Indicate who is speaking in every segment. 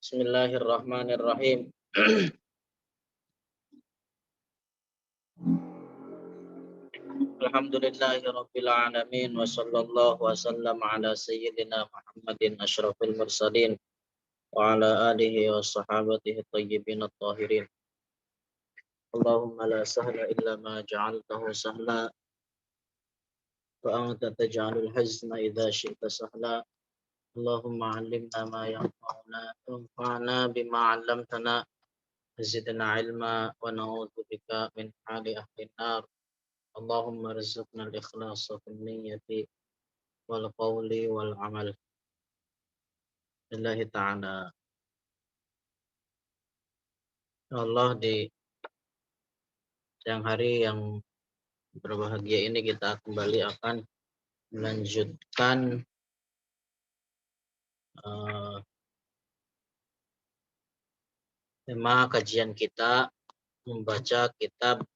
Speaker 1: Bismillahirrahmanirrahim. Alhamdulillahirabbil alamin wa sallallahu wa sallam ala sayyidina Muhammadin asyrafil mursalin wa ala alihi wa sahabatihi thayyibin at-tahirin. Allahumma la sahla illa ma ja'altahu sahla wa anta taj'alul hazna idza syi'ta sahla. Allahumma 'allimna ma yanfa'una wanfa'na bima 'allamtana zidna 'ilma wa na'udzu bika min hali ahli nar. Allahumma rizqna al-ikhlasa fil niyyati wal qawli wal amal. Lillahi ta'ala. Allah, di siang hari yang berbahagia ini kita kembali akan melanjutkan tema kajian kita membaca kitab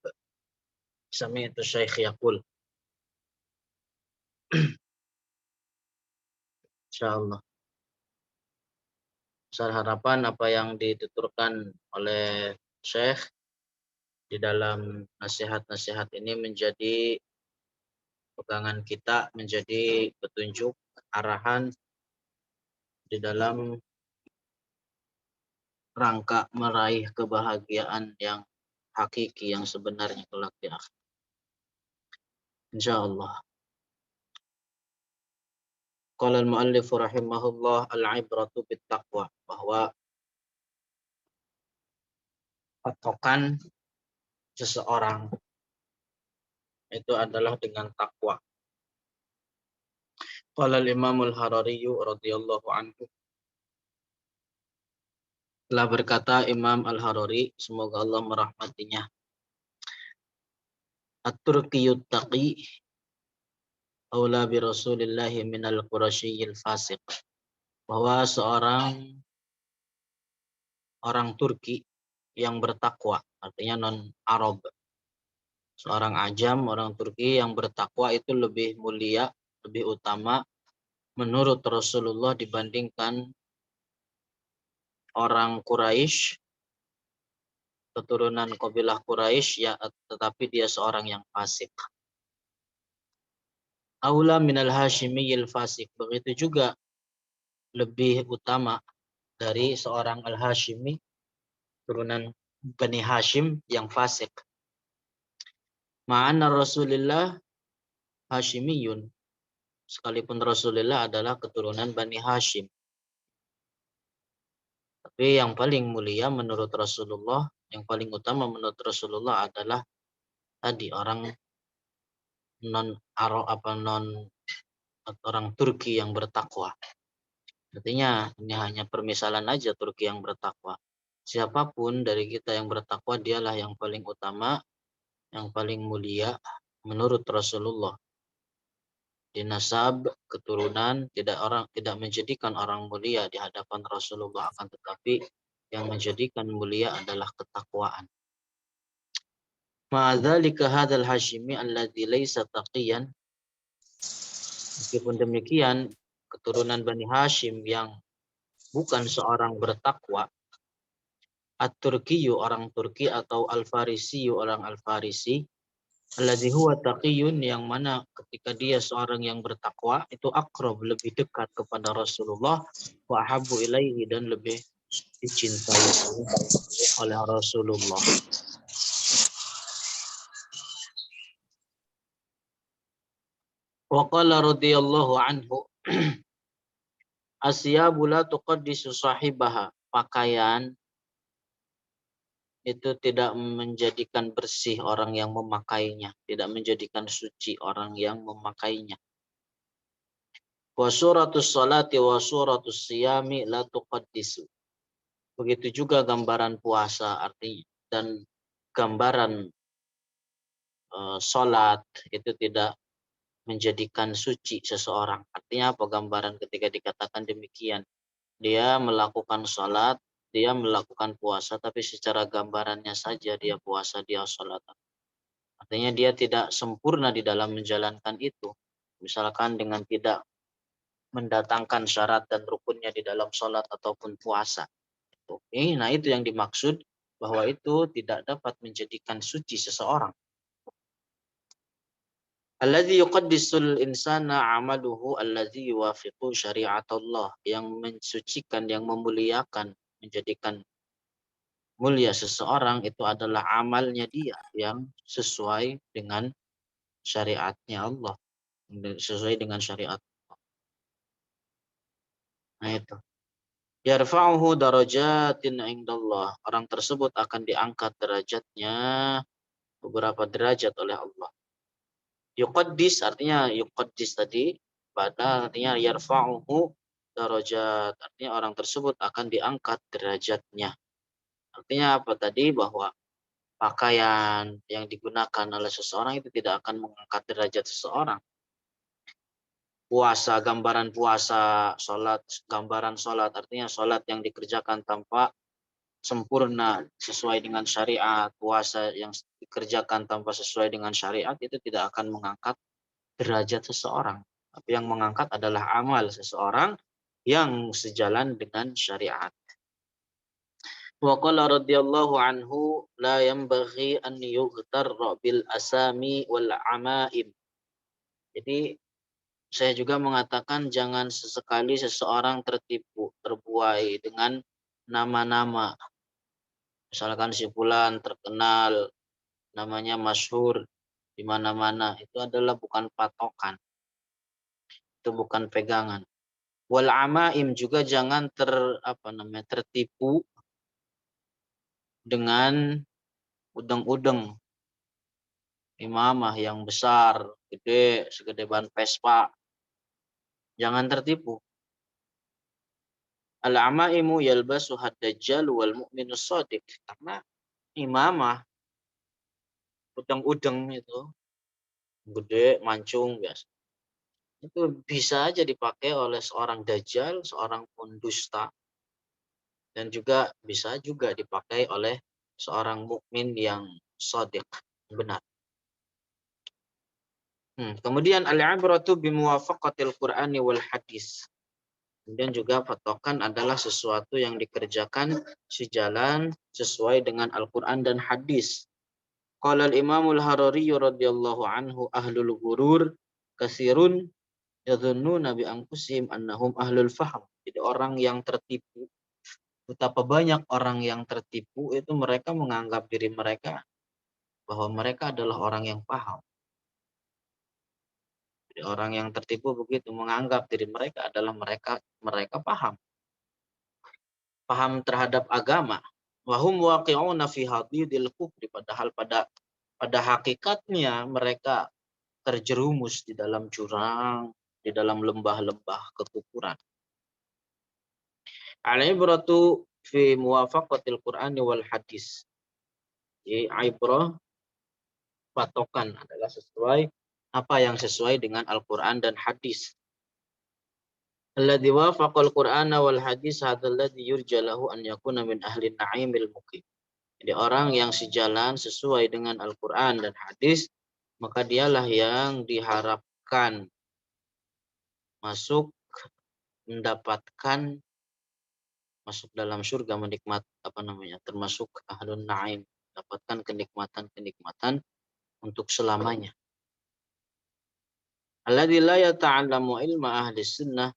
Speaker 1: Sami'tu Syekh Yaqul. Insyaallah. Besar harapan apa yang dituturkan oleh Syekh di dalam nasihat-nasihat ini menjadi pegangan kita, menjadi petunjuk arahan di dalam rangka meraih kebahagiaan yang hakiki, yang sebenarnya kelak di akhir. Insyaallah. Qala al-muallif rahimahullah al-ibratu bit taqwa, bahwa patokan seseorang itu adalah dengan takwa. Qala al-Imam al-Harari radhiyallahu anhu, telah berkata Imam Al-Harari, semoga Allah merahmatinya, at-turqiyut taqi aula bi Rasulillahi minal qurasyiyil fasiq, bahwa seorang orang Turki yang bertakwa, artinya non-Arab, seorang ajam, orang Turki yang bertakwa itu lebih mulia, lebih utama menurut Rasulullah dibandingkan orang Quraisy, keturunan kabilah Quraisy, ya, tetapi dia seorang yang fasik. Aula minal Hashimiyil fasik, begitu juga lebih utama dari seorang Al-Hashimi, turunan Bani Hashim yang fasik. Ma'ana Rasulullah Hashimiyun, sekalipun Rasulullah adalah keturunan Bani Hashim. Tapi yang paling mulia menurut Rasulullah, yang paling utama menurut Rasulullah adalah tadi orang orang Turki yang bertakwa. Artinya ini hanya permisalan aja Turki yang bertakwa. Siapapun dari kita yang bertakwa, dialah yang paling utama, yang paling mulia menurut Rasulullah. Di nasab, keturunan, tidak menjadikan orang mulia di hadapan Rasulullah, akan tetapi yang menjadikan mulia adalah ketakwaan. Ma'adzalika hadzal Hashimi alladzi laisa taqiyan, meskipun demikian keturunan Bani Hashim yang bukan seorang bertakwa, At-Turkiyu orang Turki atau Al-Farisiyu orang Al-Farisi, alladzi huwa taqiyun, yang mana ketika dia seorang yang bertakwa itu akrab, lebih dekat kepada Rasulullah, wa ahabbu ilaihi, dan lebih dicintai oleh Rasulullah. Wa qala radhiyallahu anhu, asyabu la tuqaddisu sahibaha, pakaian itu tidak menjadikan bersih orang yang memakainya, tidak menjadikan suci orang yang memakainya. Wa suratus salati wa suratus siyami la tuqaddisu, begitu juga gambaran puasa, artinya, dan gambaran salat itu tidak menjadikan suci seseorang. Artinya apa gambaran ketika dikatakan demikian? Dia melakukan salat, dia melakukan puasa, tapi secara gambarannya saja dia puasa, dia salat. Artinya dia tidak sempurna di dalam menjalankan itu. Misalkan dengan tidak mendatangkan syarat dan rukunnya di dalam salat ataupun puasa. itu. Nah, itu yang dimaksud bahwa itu tidak dapat menjadikan suci seseorang. Alladzi yuqaddisul insana amaluhu alladzi yuwafiqu syariatullah, yang mensucikan, yang memuliakan, menjadikan mulia seseorang itu adalah amalnya dia yang sesuai dengan syariatnya Allah, sesuai dengan syariat. Nah itu. Yarfa'uhu darajatin indallah. Orang tersebut akan diangkat derajatnya beberapa derajat oleh Allah. Yuqaddis artinya yuqaddis tadi, pada artinya yarfa'uhu darajat. Artinya orang tersebut akan diangkat derajatnya. Artinya apa tadi? Bahwa pakaian yang digunakan oleh seseorang itu tidak akan mengangkat derajat seseorang. Puasa, gambaran puasa, sholat, gambaran sholat, artinya sholat yang dikerjakan tanpa sempurna sesuai dengan syariat, puasa yang dikerjakan tanpa sesuai dengan syariat itu tidak akan mengangkat derajat seseorang. Tapi yang mengangkat adalah amal seseorang yang sejalan dengan syariat. Wa qala radhiyallahu anhu la yanbaghi an yughtarra bil asami wal amaim. Jadi saya juga mengatakan jangan sesekali seseorang tertipu, terbuai dengan nama-nama. Misalkan si fulan terkenal, namanya masyhur di mana-mana, itu adalah bukan patokan. Itu bukan pegangan. Wal amaim juga jangan tertipu dengan udeng-udeng imamah yang besar, gede, segede ban Vespa. Jangan tertipu. Al-amaimu yalbasu had-dajjal wal mu'minus shadiq. Karena imamah, udeng-udeng itu, gede, mancung, biasa. Itu bisa aja dipakai oleh seorang dajjal, seorang pendusta, dan juga bisa juga dipakai oleh seorang mukmin yang shadiq, benar. Kemudian al-ibratu bimuwafaqatil Qur'ani wal hadis. Kemudian juga patokan adalah sesuatu yang dikerjakan sejalan sesuai dengan Al-Quran dan hadis. Qala al-Imamul Harari radhiyallahu anhu ahlul ghurur kasirun yadhunnuna bi anfusihim annahum ahlul fahm. Jadi orang yang tertipu, betapa banyak orang yang tertipu itu mereka menganggap diri mereka bahwa mereka adalah orang yang paham. Jadi orang yang tertipu begitu menganggap diri mereka adalah mereka paham terhadap agama. Wahum waqi'una fi hadidil kufri, padahal pada hakikatnya mereka terjerumus di dalam jurang, di dalam lembah-lembah kekufuran. Al-ibratu fi muwafaqatil Qur'ani wal hadis. Jadi ibrah, patokan adalah sesuai apa yang sesuai dengan Al-Qur'an dan hadis. Alladzi wafaqal Qur'ana wal hadis hadzal ladzi yurja lahu an yakuna min ahli na'imil muqim. Jadi orang yang sejalan sesuai dengan Al-Qur'an dan hadis, maka dialah yang diharapkan masuk dalam surga, termasuk ahlun na'im, dapatkan kenikmatan-kenikmatan untuk selamanya. Alladzi la yata'allamu ilma ahli sunnah,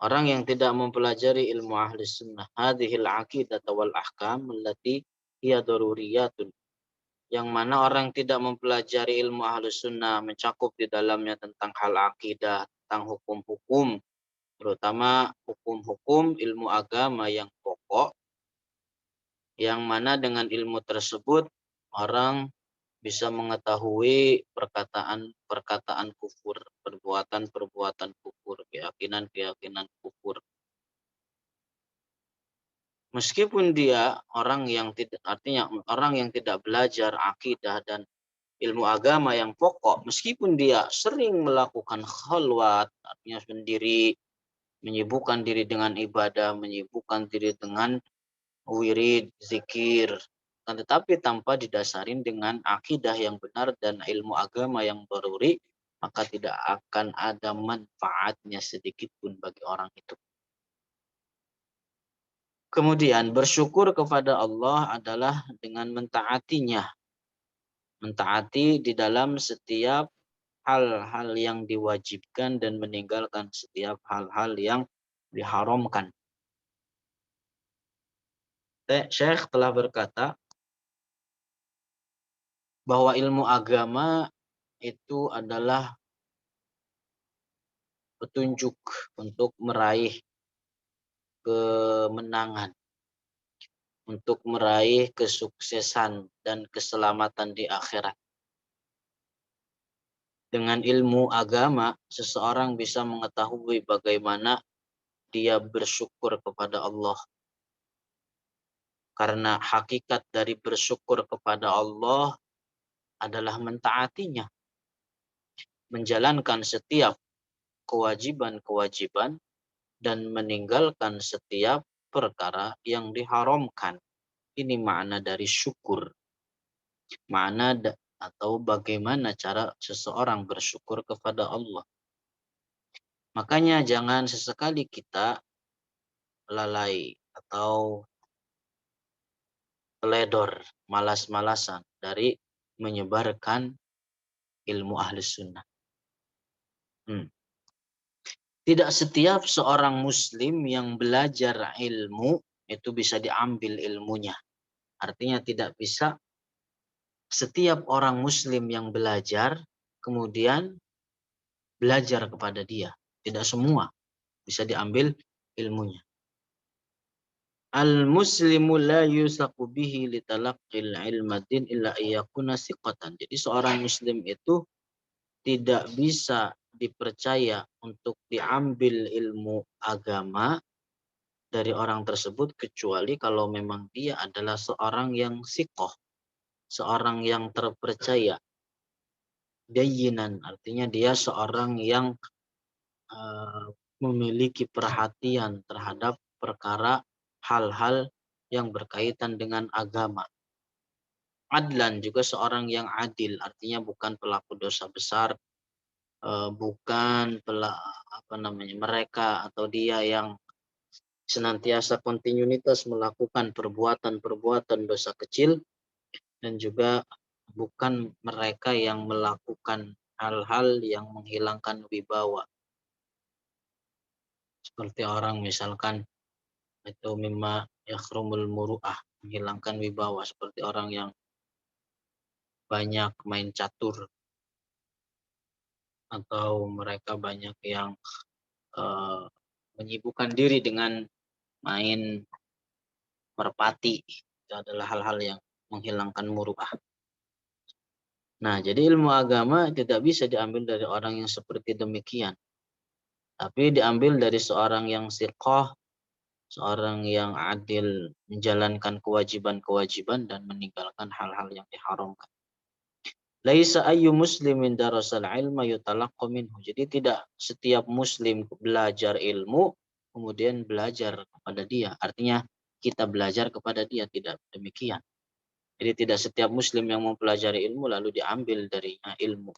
Speaker 1: orang yang tidak mempelajari ilmu ahli sunnah, hadhil aqidah wal ahkam allati hiya daruriyatun, yang mana orang tidak mempelajari ilmu ahli sunnah mencakup di dalamnya tentang hal akidah, tentang hukum-hukum, terutama hukum-hukum ilmu agama yang pokok, yang mana dengan ilmu tersebut orang bisa mengetahui perkataan-perkataan kufur, perbuatan-perbuatan kufur, keyakinan-keyakinan kufur. Meskipun dia orang yang tidak belajar akidah dan ilmu agama yang pokok, meskipun dia sering melakukan khalwat, artinya sendiri, menyibukkan diri dengan ibadah, menyibukkan diri dengan wirid, zikir, tetapi tanpa didasarin dengan akidah yang benar dan ilmu agama yang daruri, maka tidak akan ada manfaatnya sedikit pun bagi orang itu. Kemudian bersyukur kepada Allah adalah dengan mentaatinya. Mentaati di dalam setiap hal-hal yang diwajibkan dan meninggalkan setiap hal-hal yang diharamkan. Syekh telah berkata bahwa ilmu agama itu adalah petunjuk untuk meraih kemenangan, untuk meraih kesuksesan dan keselamatan di akhirat. Dengan ilmu agama, seseorang bisa mengetahui bagaimana dia bersyukur kepada Allah. Karena hakikat dari bersyukur kepada Allah adalah mentaatinya, menjalankan setiap kewajiban-kewajiban dan meninggalkan setiap perkara yang diharamkan. Ini makna dari syukur. Makna atau bagaimana cara seseorang bersyukur kepada Allah. Makanya jangan sesekali kita lalai atau teledor, malas-malasan dari menyebarkan ilmu ahli sunnah. Tidak setiap seorang muslim yang belajar ilmu itu bisa diambil ilmunya. Artinya tidak bisa setiap orang muslim yang belajar kemudian belajar kepada dia. Tidak semua bisa diambil ilmunya. Al-muslimu la yusaqu bihi litalaqqil ilmadin illa iyakuna siqatan. Jadi seorang muslim itu tidak bisa dipercaya untuk diambil ilmu agama dari orang tersebut kecuali kalau memang dia adalah seorang yang siqoh, seorang yang terpercaya. Dayyinan artinya dia seorang yang memiliki perhatian terhadap perkara hal-hal yang berkaitan dengan agama. Adlan juga seorang yang adil, artinya bukan pelaku dosa besar, bukan mereka atau dia yang senantiasa kontinuitas melakukan perbuatan-perbuatan dosa kecil, dan juga bukan mereka yang melakukan hal-hal yang menghilangkan wibawa. Seperti orang misalkan itu mimma yakhrumul muru'ah, menghilangkan wibawa, seperti orang yang banyak main catur, atau mereka banyak yang menyibukkan diri dengan main merpati. Itu adalah hal-hal yang menghilangkan muru'ah. Nah, jadi ilmu agama tidak bisa diambil dari orang yang seperti demikian. Tapi diambil dari seorang yang siqah, seorang yang adil, menjalankan kewajiban-kewajiban dan meninggalkan hal-hal yang diharamkan. Laisa ayyu muslimin darasal ilma yutalaqqa minhu. Jadi tidak setiap muslim belajar ilmu kemudian belajar kepada dia. Artinya kita belajar kepada dia, tidak demikian. Jadi tidak setiap muslim yang mempelajari ilmu lalu diambil darinya ilmu.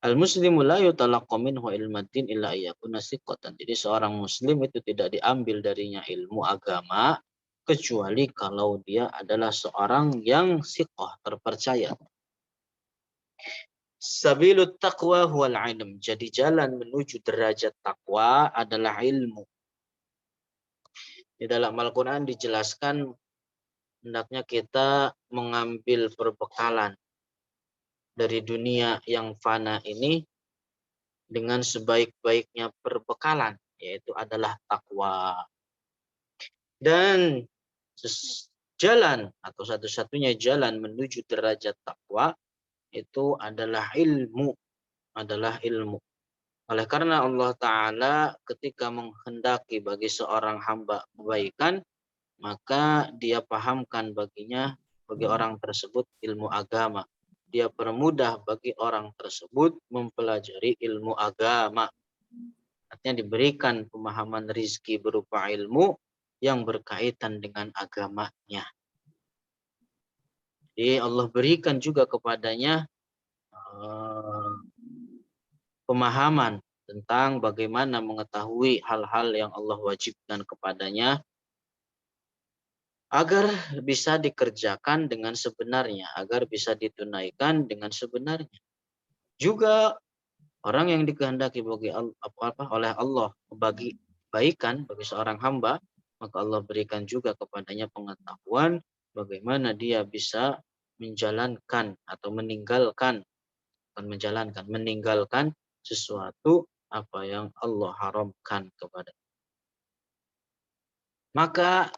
Speaker 1: Al-muslimu la yutalaqqa minhu ilmaddin illa ayyakuna siqatan. Jadi seorang muslim itu tidak diambil darinya ilmu agama kecuali kalau dia adalah seorang yang siqah, terpercaya. Sabilut taqwa huwal ilm. Jadi jalan menuju derajat takwa adalah ilmu. Di dalam Al-Quran dijelaskan hendaknya kita mengambil perbekalan dari dunia yang fana ini dengan sebaik-baiknya perbekalan, yaitu adalah takwa. Dan jalan atau satu-satunya jalan menuju derajat takwa itu adalah ilmu, Oleh karena Allah Ta'ala ketika menghendaki bagi seorang hamba kebaikan, maka dia pahamkan baginya, bagi orang tersebut ilmu agama. Dia permudah bagi orang tersebut mempelajari ilmu agama. Artinya diberikan pemahaman rizki berupa ilmu yang berkaitan dengan agamanya. Jadi Allah berikan juga kepadanya pemahaman tentang bagaimana mengetahui hal-hal yang Allah wajibkan kepadanya agar bisa dikerjakan dengan sebenarnya, agar bisa ditunaikan dengan sebenarnya. Juga orang yang dikehendaki oleh Allah bagi kebaikan bagi seorang hamba, maka Allah berikan juga kepadanya pengetahuan bagaimana dia bisa menjalankan atau meninggalkan sesuatu apa yang Allah haramkan kepada. Maka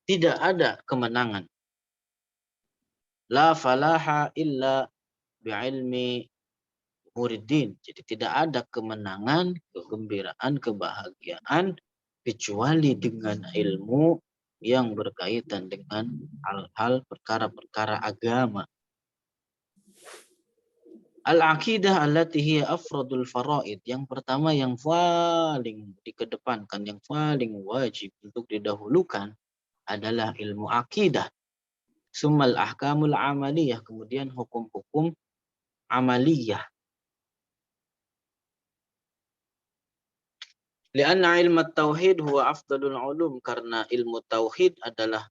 Speaker 1: tidak ada kemenangan. La falaha illa bi'ilmi muridin. Jadi tidak ada kemenangan, kegembiraan, kebahagiaan kecuali dengan ilmu yang berkaitan dengan hal-hal perkara-perkara agama. Al-aqidah allati hiya afradul faraid. Yang pertama yang paling dikedepankan, yang paling wajib untuk didahulukan adalah ilmu akidah. Summal ahkamul amaliyah, kemudian hukum-hukum amaliyah. Lianna ilmu tauhid huwa afdalul ulum, karena ilmu tauhid adalah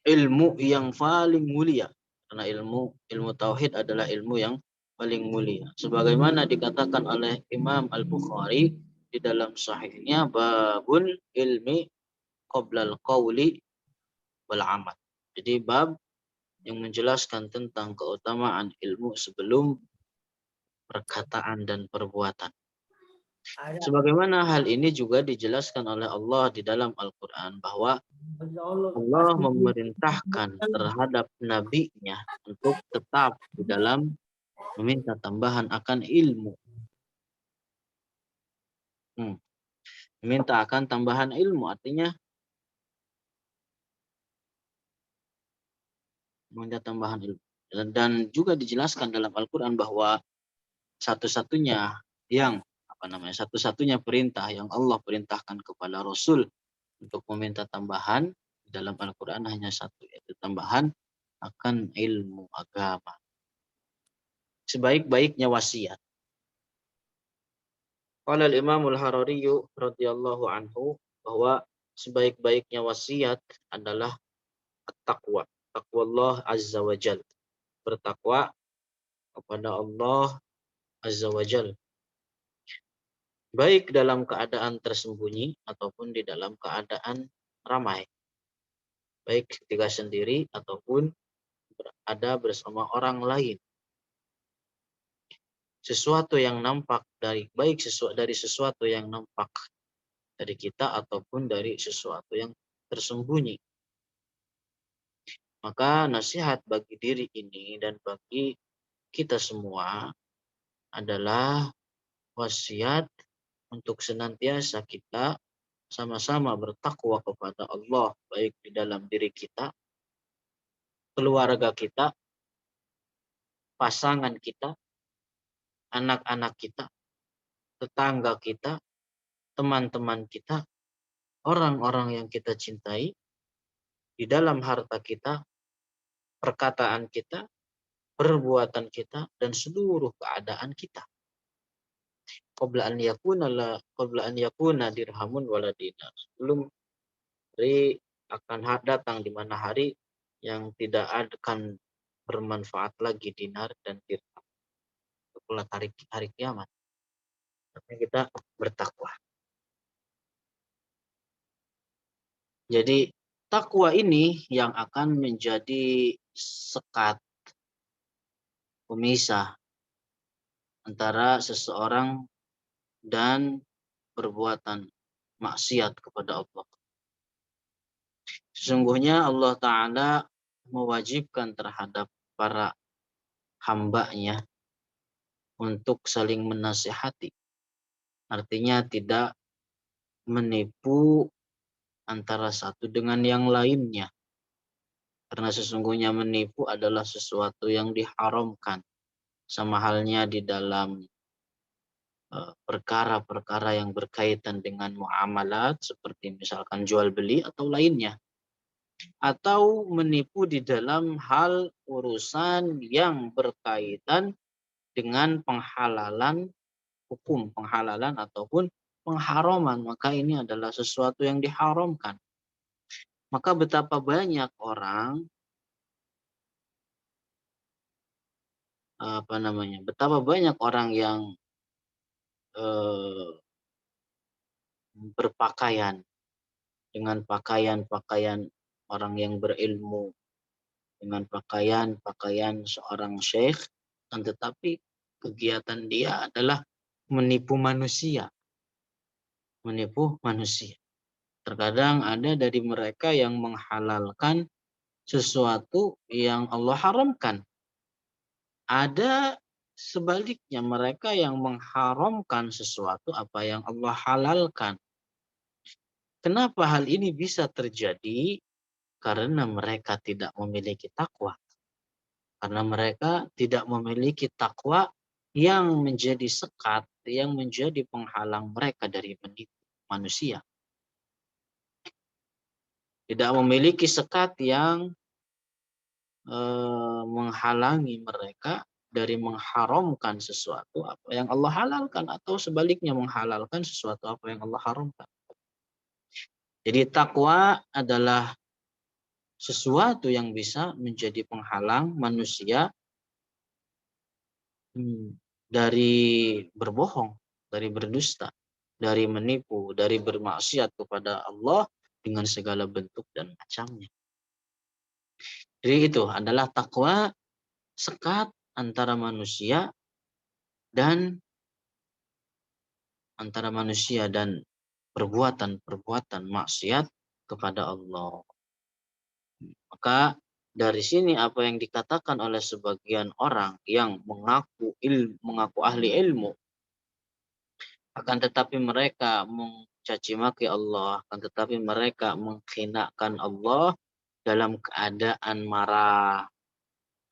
Speaker 1: ilmu yang paling mulia. Karena ilmu tauhid adalah ilmu yang paling mulia. Sebagaimana dikatakan oleh Imam Al-Bukhari di dalam sahihnya, babun ilmi qoblal qawli wal amal. Jadi bab yang menjelaskan tentang keutamaan ilmu sebelum perkataan dan perbuatan. Sebagaimana hal ini juga dijelaskan oleh Allah di dalam Al-Quran, bahwa Allah memerintahkan terhadap nabinya untuk tetap di dalam meminta tambahan akan ilmu. Meminta akan tambahan ilmu artinya meminta tambahan ilmu. Dan juga dijelaskan dalam Al-Quran bahwa satu-satunya perintah yang Allah perintahkan kepada Rasul untuk meminta tambahan dalam Al-Quran hanya satu, yaitu tambahan akan ilmu agama. Sebaik-baiknya wasiat. Qala al-Imam al-Harari radhiyallahu anhu, bahwa sebaik-baiknya wasiat adalah at-taqwa. Taqwallah azza wa jal. Bertakwa kepada Allah azza wa jal. Baik dalam keadaan tersembunyi ataupun di dalam keadaan ramai. Baik ketika sendiri ataupun ada bersama orang lain. Sesuatu yang nampak dari sesuatu yang nampak dari kita ataupun dari sesuatu yang tersembunyi. Maka nasihat bagi diri ini dan bagi kita semua adalah wasiat untuk senantiasa kita sama-sama bertakwa kepada Allah, baik di dalam diri kita, keluarga kita, pasangan kita, anak-anak kita, tetangga kita, teman-teman kita, orang-orang yang kita cintai, di dalam harta kita, perkataan kita, perbuatan kita, dan seluruh keadaan kita. Qabla an yakuna dirhamun wala dinar. Sebelum hari akan datang di mana hari yang tidak akan bermanfaat lagi dinar dan dirham. Itulah hari kiamat. Artinya kita bertakwa. Jadi takwa ini yang akan menjadi sekat pemisah antara seseorang dan perbuatan maksiat kepada Allah. Sesungguhnya Allah Ta'ala mewajibkan terhadap para hambanya untuk saling menasihati. Artinya tidak menipu antara satu dengan yang lainnya. Karena sesungguhnya menipu adalah sesuatu yang diharamkan. Sama halnya di dalam perkara-perkara yang berkaitan dengan muamalat, seperti misalkan jual beli atau lainnya. Atau menipu di dalam hal urusan yang berkaitan dengan penghalalan, hukum penghalalan ataupun pengharaman, maka ini adalah sesuatu yang diharamkan. Maka betapa banyak orang betapa banyak orang yang eh, berpakaian dengan pakaian-pakaian orang yang berilmu, dengan pakaian-pakaian seorang syekh, dan tetapi kegiatan dia adalah menipu manusia, menipu manusia. Terkadang ada dari mereka yang menghalalkan sesuatu yang Allah haramkan. Ada sebaliknya mereka yang mengharamkan sesuatu apa yang Allah halalkan. Kenapa hal ini bisa terjadi? Karena mereka tidak memiliki takwa. Karena mereka tidak memiliki takwa yang menjadi sekat, yang menjadi penghalang mereka dari menipu manusia. Tidak memiliki sekat yang menghalangi mereka dari mengharamkan sesuatu apa yang Allah halalkan, atau sebaliknya menghalalkan sesuatu apa yang Allah haramkan. Jadi takwa adalah sesuatu yang bisa menjadi penghalang manusia dari berbohong, dari berdusta, dari menipu, dari bermaksiat kepada Allah dengan segala bentuk dan macamnya. Jadi itu adalah takwa, sekat antara manusia dan perbuatan-perbuatan maksiat kepada Allah. Maka dari sini apa yang dikatakan oleh sebagian orang yang mengaku ahli ilmu, akan tetapi mereka mencaci maki Allah, akan tetapi mereka menghinakan Allah dalam keadaan marah.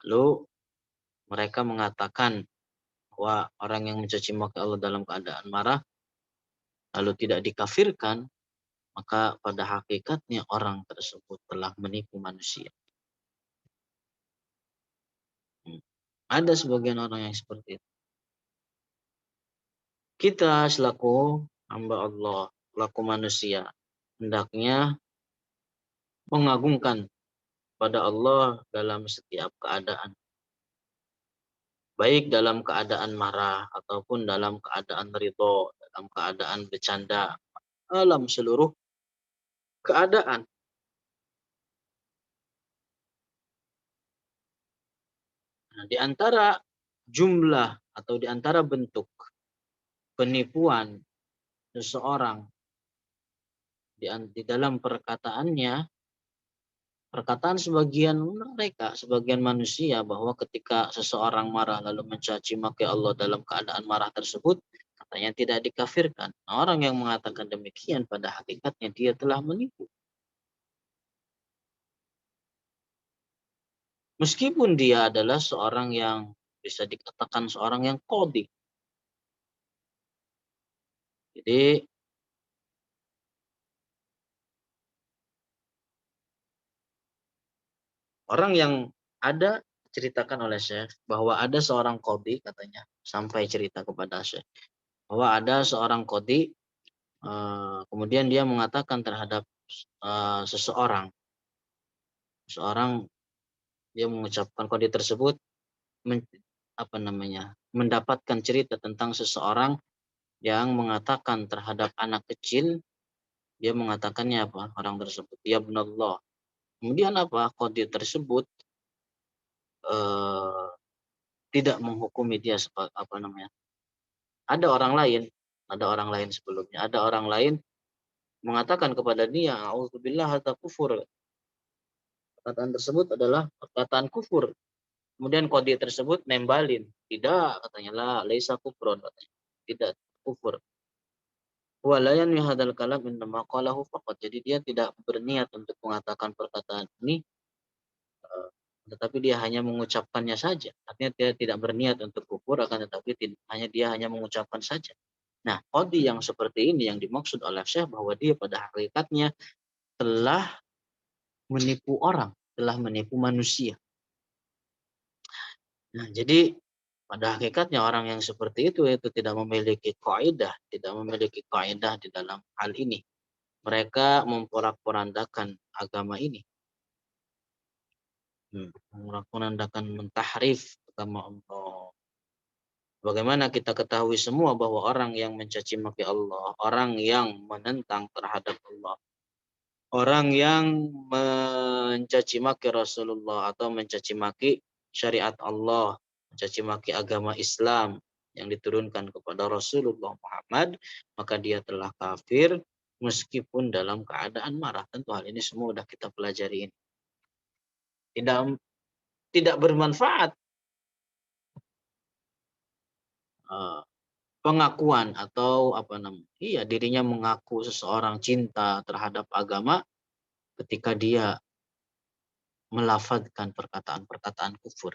Speaker 1: Lalu mereka mengatakan bahwa orang yang mencaci maki Allah dalam keadaan marah lalu tidak dikafirkan, maka pada hakikatnya orang tersebut telah menipu manusia. Ada sebagian orang yang seperti itu. Kita selaku hamba Allah, selaku manusia, hendaknya mengagungkan pada Allah dalam setiap keadaan. Baik dalam keadaan marah ataupun dalam keadaan ridho, dalam keadaan bercanda, dalam seluruh keadaan. Nah, di antara jumlah atau di antara bentuk penipuan seseorang di dalam perkataannya, perkataan sebagian manusia bahwa ketika seseorang marah lalu mencaci maki Allah dalam keadaan marah tersebut, katanya tidak dikafirkan. Nah, orang yang mengatakan demikian pada hakikatnya dia telah menipu. Meskipun dia adalah seorang yang bisa dikatakan seorang yang qadhi. Jadi orang yang ada ceritakan oleh Syekh bahwa ada seorang qadhi, katanya sampai cerita kepada Syekh bahwa ada seorang qadhi, kemudian dia mengatakan terhadap seseorang dia mengucapkan qadhi tersebut mendapatkan cerita tentang seseorang yang mengatakan terhadap anak kecil, dia mengatakannya apa orang tersebut, ya ibnallah. Kemudian apa qadhi tersebut tidak menghukumi dia ada orang lain sebelumnya, ada orang lain mengatakan kepada dia, auzubillah hadza kufur. Perkataan tersebut adalah perkataan kufur. Kemudian qadhi tersebut nembalin, tidak, katanya, la laisa kufron, katanya, tidak kufur. Walayan hadal kalam innama qalahu faqat. Jadi dia tidak berniat untuk mengatakan perkataan ini, tetapi dia hanya mengucapkannya saja. Artinya dia tidak berniat untuk kufur, akan tetapi dia hanya mengucapkan saja. Nah, qadhi yang seperti ini yang dimaksud oleh Syekh bahwa dia pada hakikatnya telah menipu orang, telah menipu manusia. Nah, jadi Pada hakikatnya orang yang seperti itu tidak memiliki kaidah, tidak memiliki kaidah di dalam hal ini. Mereka memporak-porandakan agama ini. Memporak-porandakan, mentahrif agama Allah. Bagaimana kita ketahui semua bahwa orang yang mencaci maki Allah, orang yang menentang terhadap Allah, orang yang mencaci maki Rasulullah atau mencaci maki syariat Allah, mencaci maki agama Islam yang diturunkan kepada Rasulullah Muhammad, maka dia telah kafir meskipun dalam keadaan marah. Tentu hal ini semua sudah kita pelajari. Tidak bermanfaat pengakuan atau dirinya mengaku seseorang cinta terhadap agama ketika dia melafadzkan perkataan-perkataan kufur.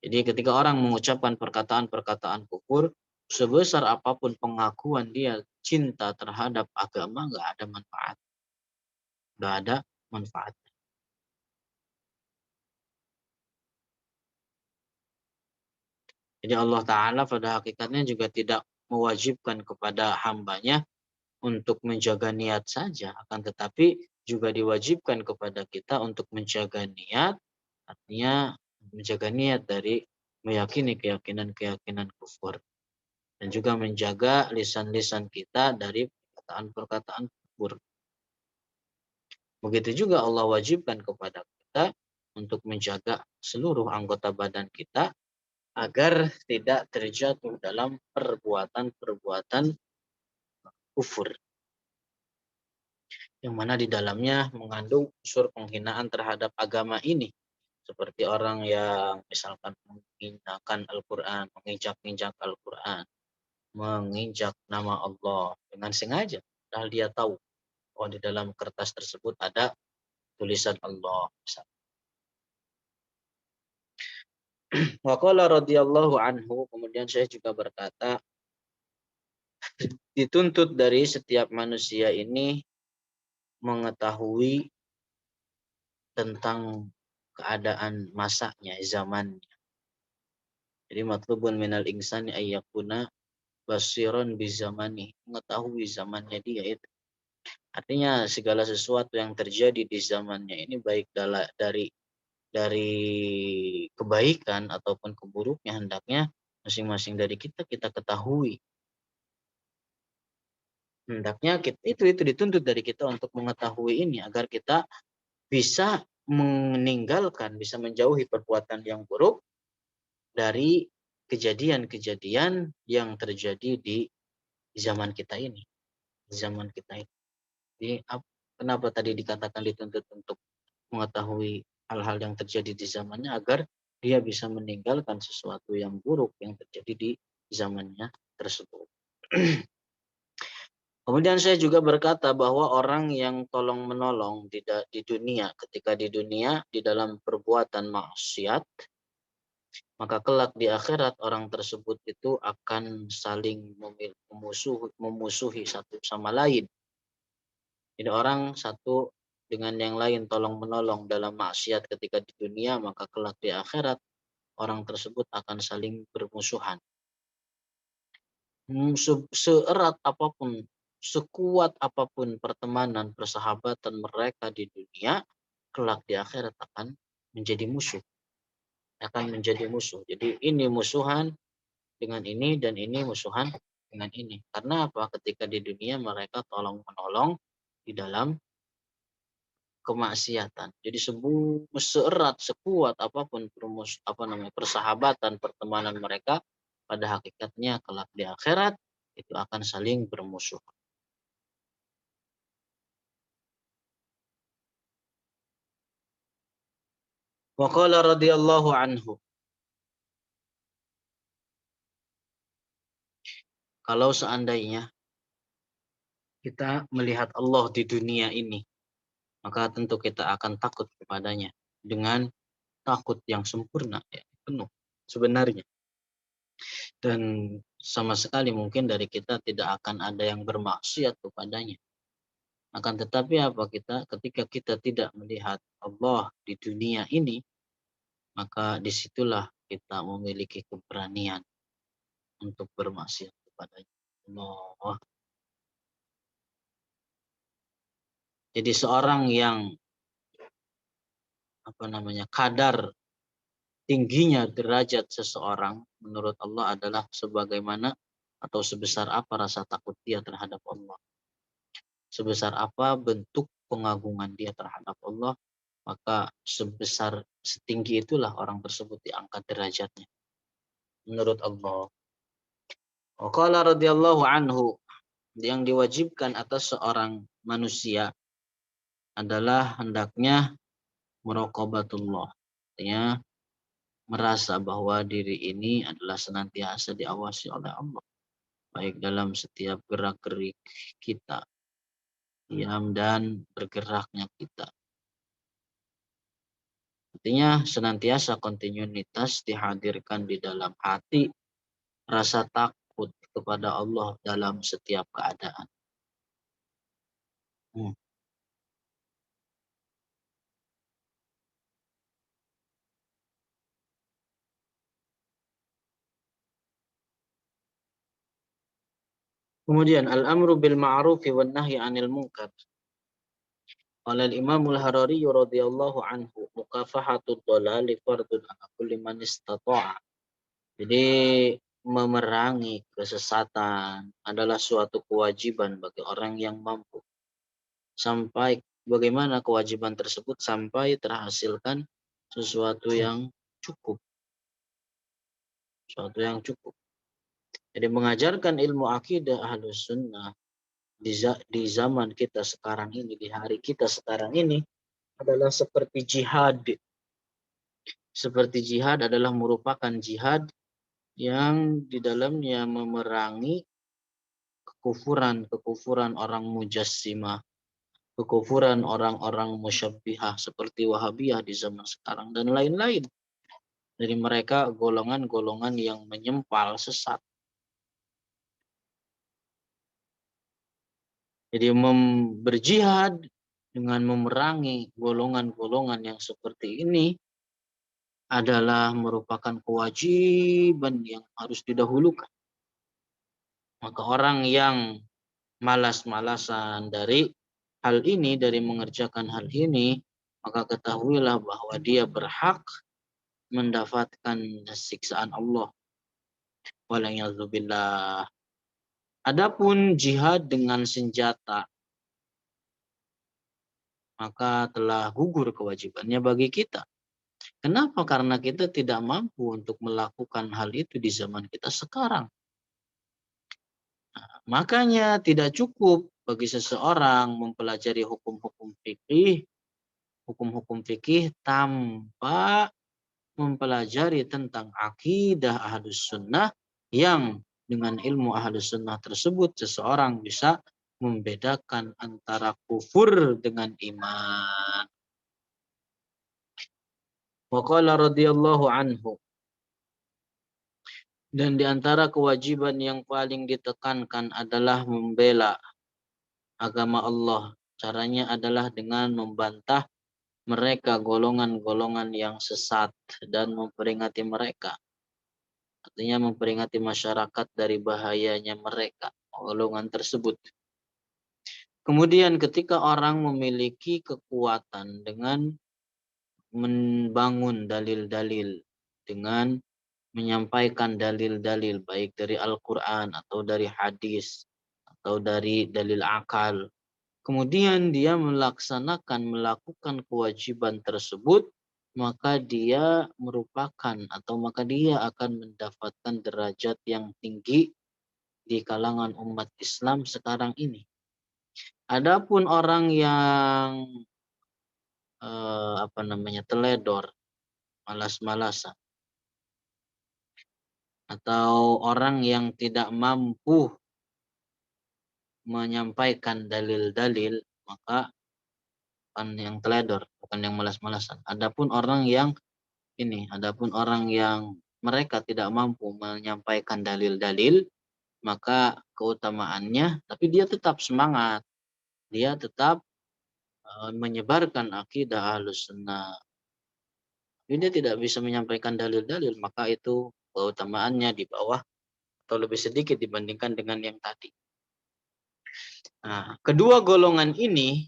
Speaker 1: Jadi ketika orang mengucapkan perkataan-perkataan kufur, sebesar apapun pengakuan dia cinta terhadap agama, nggak ada manfaat. Nggak ada manfaat. Jadi Allah Ta'ala pada hakikatnya juga tidak mewajibkan kepada hambanya untuk menjaga niat saja, akan tetapi juga diwajibkan kepada kita untuk menjaga niat, artinya menjaga niat dari meyakini keyakinan-keyakinan kufur, dan juga menjaga lisan-lisan kita dari perkataan-perkataan kufur. Begitu juga Allah wajibkan kepada kita untuk menjaga seluruh anggota badan kita agar tidak terjatuh dalam perbuatan-perbuatan kufur, yang mana di dalamnya mengandung unsur penghinaan terhadap agama ini. Seperti orang yang misalkan menghinakan Al-Quran, menginjak-injak Al-Quran, menginjak nama Allah dengan sengaja. Padahal dia tahu bahwa di dalam kertas tersebut ada tulisan Allah. Wa qala radhiyallahu anhu, kemudian saya juga berkata, dituntut dari setiap manusia ini mengetahui tentang keadaan masanya, zamannya. Jadi matlubun minal insani ayyakuna basiron bizamani, mengetahui zamannya dia itu. Artinya segala sesuatu yang terjadi di zamannya ini, baik dari kebaikan ataupun keburuknya, hendaknya masing-masing dari kita ketahui. Hendaknya itu dituntut dari kita untuk mengetahui ini agar kita bisa meninggalkan, bisa menjauhi perbuatan yang buruk dari kejadian-kejadian yang terjadi di zaman kita ini. Zaman kita ini. Jadi, kenapa tadi dikatakan dituntut untuk mengetahui hal-hal yang terjadi di zamannya, agar dia bisa meninggalkan sesuatu yang buruk yang terjadi di zamannya tersebut. Kemudian saya juga berkata bahwa orang yang tolong-menolong di dunia, ketika di dunia di dalam perbuatan maksiat, maka kelak di akhirat orang tersebut itu akan saling memusuhi satu sama lain. Jadi orang satu dengan yang lain tolong-menolong dalam maksiat ketika di dunia, maka kelak di akhirat orang tersebut akan saling bermusuhan. Seerat apapun, sekuat apapun pertemanan, persahabatan mereka di dunia, kelak di akhirat akan menjadi musuh. Akan menjadi musuh. Jadi ini musuhan dengan ini dan ini musuhan dengan ini. Karena apa? Ketika di dunia mereka tolong-menolong di dalam kemaksiatan. Jadi seerat, sekuat apapun persahabatan, pertemanan mereka, pada hakikatnya kelak di akhirat itu akan saling bermusuh. Wa qala radhiyallahu anhu, kalau seandainya kita melihat Allah di dunia ini, maka tentu kita akan takut kepadanya dengan takut yang sempurna, ya, penuh sebenarnya. Dan sama sekali mungkin dari kita tidak akan ada yang bermaksiat kepadanya. Akan tetapi ketika kita tidak melihat Allah di dunia ini, maka disitulah kita memiliki keberanian untuk bermaksiat kepada Allah. Jadi seorang yang kadar tingginya derajat seseorang menurut Allah adalah sebagaimana atau sebesar apa rasa takut dia terhadap Allah. Sebesar apa bentuk pengagungan dia terhadap Allah, maka setinggi itulah orang tersebut diangkat derajatnya menurut Allah. Qala radhiyallahu anhu, yang diwajibkan atas seorang manusia adalah hendaknya muraqabatullah. Artinya merasa bahwa diri ini adalah senantiasa diawasi oleh Allah, baik dalam setiap gerak-gerik kita, diam dan bergeraknya kita. Artinya senantiasa kontinuitas dihadirkan di dalam hati, rasa takut kepada Allah dalam setiap keadaan. Kemudian al-amru bil ma'rufi wan nahyi 'anil munkar. Qala al-Imam al-Harari radhiyallahu anhu, mukafahatud dhalali fardun 'ala kulli man istata'a. Jadi memerangi kesesatan adalah suatu kewajiban bagi orang yang mampu. Sampai bagaimana kewajiban tersebut? Sampai terhasilkan sesuatu yang cukup. Sesuatu yang cukup. Jadi mengajarkan ilmu akidah Ahlus Sunnah di zaman kita sekarang ini, di hari kita sekarang ini adalah seperti jihad. Seperti jihad adalah merupakan jihad yang di dalamnya memerangi kekufuran orang mujassimah, kekufuran orang-orang musyabbihah seperti Wahabiyah di zaman sekarang dan lain-lain. Dari mereka golongan-golongan yang menyempal sesat. Jadi berjihad dengan memerangi golongan-golongan yang seperti ini adalah merupakan kewajiban yang harus didahulukan. Maka orang yang malas-malasan dari hal ini, dari mengerjakan hal ini, maka ketahuilah bahwa dia berhak mendapatkan siksaan Allah. Wala'iyadzubillah. Adapun jihad dengan senjata, maka telah gugur kewajibannya bagi kita. Kenapa? Karena kita tidak mampu untuk melakukan hal itu di zaman kita sekarang. Nah, makanya tidak cukup bagi seseorang mempelajari hukum-hukum fikih tanpa mempelajari tentang akidah Ahlus Sunnah, yang dengan ilmu Ahlus Sunnah tersebut seseorang bisa membedakan antara kufur dengan iman. Wa qala radhiyallahu anhu, dan di antara kewajiban yang paling ditekankan adalah membela agama Allah. Caranya adalah dengan membantah mereka golongan-golongan yang sesat dan memperingati mereka. Artinya memperingati masyarakat dari bahayanya mereka, golongan tersebut. Kemudian ketika orang memiliki kekuatan dengan membangun dalil-dalil, dengan menyampaikan dalil-dalil baik dari Al-Quran atau dari hadis atau dari dalil akal, kemudian dia melakukan kewajiban tersebut, maka dia akan mendapatkan derajat yang tinggi di kalangan umat Islam sekarang ini. Adapun orang yang teledor, malas-malasan, atau orang yang tidak mampu menyampaikan dalil-dalil, maka bukan yang teledor, bukan yang malas-malasan. Adapun orang yang mereka tidak mampu menyampaikan dalil-dalil, maka keutamaannya, tapi dia tetap semangat, dia tetap menyebarkan akidah Ahlus Sunnah, Dia tidak bisa menyampaikan dalil-dalil, maka itu keutamaannya di bawah atau lebih sedikit dibandingkan dengan yang tadi. Nah, kedua golongan ini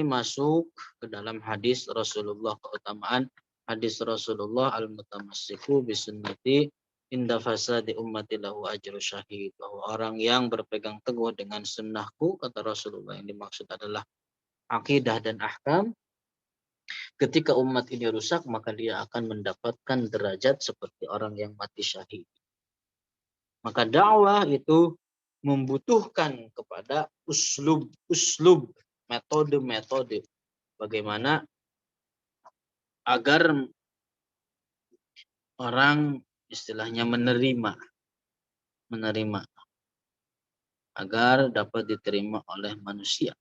Speaker 1: masuk ke dalam hadis Rasulullah, keutamaan hadis Rasulullah al-mutamassiku bisunnati inda fasadi ummati lahu ajru syahid, bahwa orang yang berpegang teguh dengan sunnahku, kata Rasulullah, yang dimaksud adalah akidah dan ahkam, ketika umat ini rusak maka dia akan mendapatkan derajat seperti orang yang mati syahid. Maka dakwah itu membutuhkan kepada uslub, metode-metode bagaimana agar orang istilahnya menerima agar dapat diterima oleh manusia.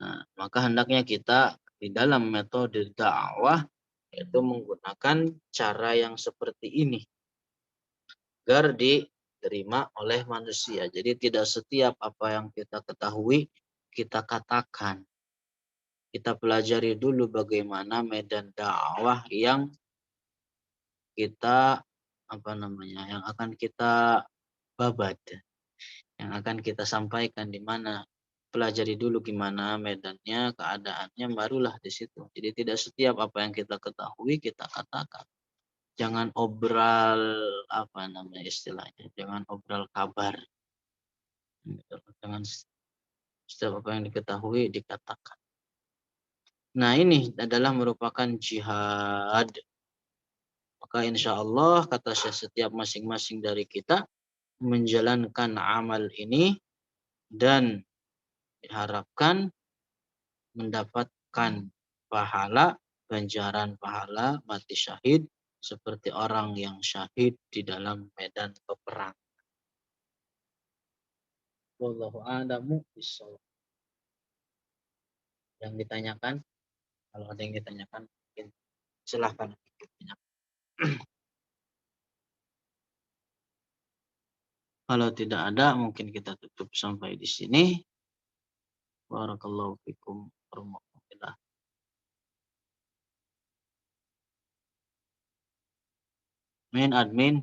Speaker 1: Nah, maka hendaknya kita di dalam metode dakwah itu menggunakan cara yang seperti ini agar diterima oleh manusia. Jadi tidak setiap apa yang kita ketahui kita katakan. Kita pelajari dulu bagaimana medan dakwah yang kita yang akan kita babat, yang akan kita sampaikan, di mana pelajari dulu gimana medannya, keadaannya, barulah di situ. Jadi tidak setiap apa yang kita ketahui kita katakan. Jangan obral istilahnya, jangan obral kabar. Jangan setiap apa yang diketahui dikatakan. Nah, ini adalah merupakan jihad. Maka insya Allah kata saya, setiap masing-masing dari kita menjalankan amal ini dan diharapkan mendapatkan pahala, ganjaran pahala mati syahid seperti orang yang syahid di dalam medan peperangan. Wallahu a'lamu bishawab. Yang ditanyakan, kalau ada yang ditanyakan mungkin silahkan. Kalau tidak ada mungkin kita tutup sampai di sini. Barakallahu fikum warahmatullahi. Main admin